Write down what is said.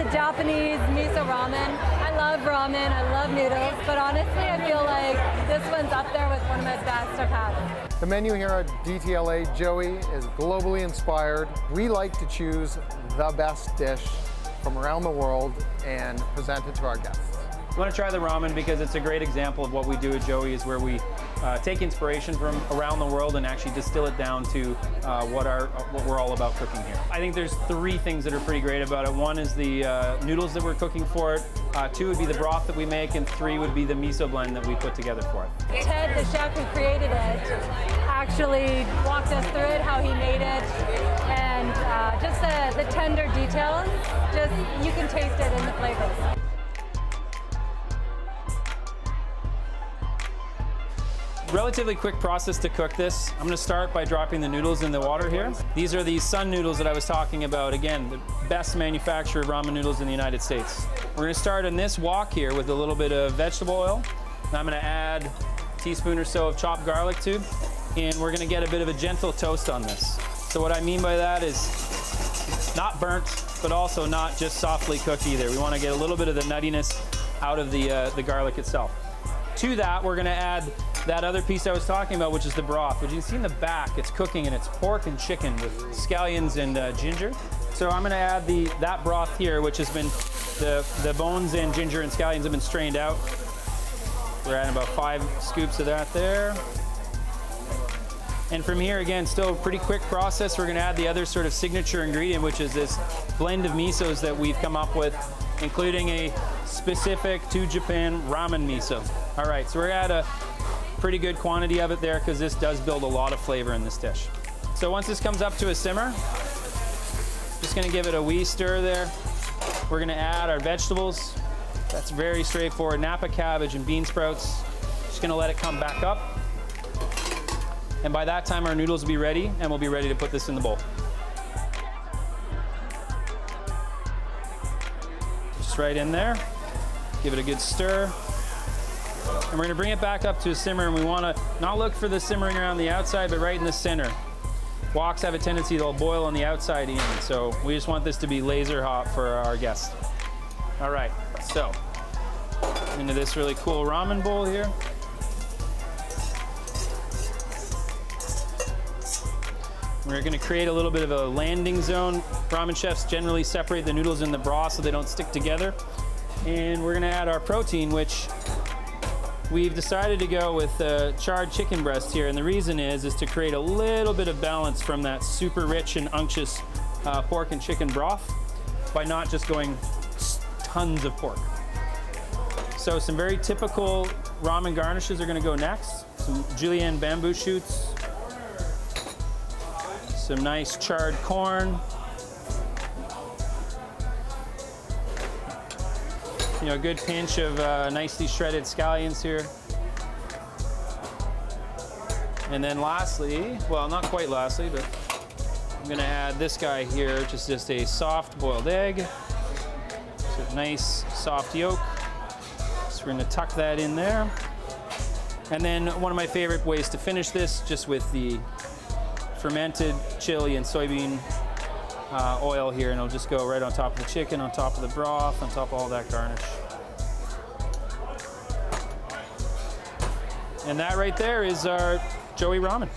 the Japanese miso ramen. I love ramen, I love noodles, but honestly I feel like this one's up there with one of my best I've had. The menu here at DTLA Joey is globally inspired. We like to choose the best dish from around the world and present it to our guests. I want to try the ramen because it's a great example of what we do at Joey, is where we take inspiration from around the world and actually distill it down to what we're all about cooking here. I think there's three things that are pretty great about it. One is the noodles that we're cooking for it. Two would be the broth that we make, and three would be the miso blend that we put together for it. Ted, the chef who created it, actually walked us through it, how he made it, and just the tender details, just you can taste it in the flavors. Relatively quick process to cook this. I'm gonna start by dropping the noodles in the water here. These are the Sun noodles that I was talking about. Again, the best manufacturer of ramen noodles in the United States. We're gonna start in this wok here with a little bit of vegetable oil. And I'm gonna add a teaspoon or so of chopped garlic tube. And we're gonna get a bit of a gentle toast on this. So what I mean by that is not burnt, but also not just softly cooked either. We wanna get a little bit of the nuttiness out of the garlic itself. To that, we're gonna add that other piece I was talking about, which is the broth, which you can see in the back. It's cooking, and it's pork and chicken with scallions and ginger. So I'm gonna add that broth here, which has been, the bones and ginger and scallions have been strained out. We're adding about 5 scoops of that there. And from here, again, still a pretty quick process. We're gonna add the other sort of signature ingredient, which is this blend of misos that we've come up with, including a specific to Japan ramen miso. All right, so we're at a pretty good quantity of it there, because this does build a lot of flavor in this dish. So once this comes up to a simmer, just gonna give it a wee stir there. We're gonna add our vegetables. That's very straightforward, Napa cabbage and bean sprouts. Just gonna let it come back up. And by that time, our noodles will be ready, and we'll be ready to put this in the bowl. Just right in there. Give it a good stir. And we're gonna bring it back up to a simmer, and we wanna not look for the simmering around the outside, but right in the center. Woks have a tendency to boil on the outside in, so we just want this to be laser hot for our guests. All right, so into this really cool ramen bowl here. We're gonna create a little bit of a landing zone. Ramen chefs generally separate the noodles in the broth so they don't stick together. And we're gonna add our protein, which we've decided to go with charred chicken breast here, and the reason is to create a little bit of balance from that super rich and unctuous pork and chicken broth by not just going tons of pork. So some very typical ramen garnishes are gonna go next. Some julienne bamboo shoots, some nice charred corn, you know, a good pinch of nicely shredded scallions here. And then lastly, well, not quite lastly, but I'm gonna add this guy here, which is just a soft boiled egg. So nice soft yolk. So we're gonna tuck that in there. And then one of my favorite ways to finish this, just with the fermented chili and soybean oil here, and it'll just go right on top of the chicken, on top of the broth, on top of all that garnish. And that right there is our Joey ramen.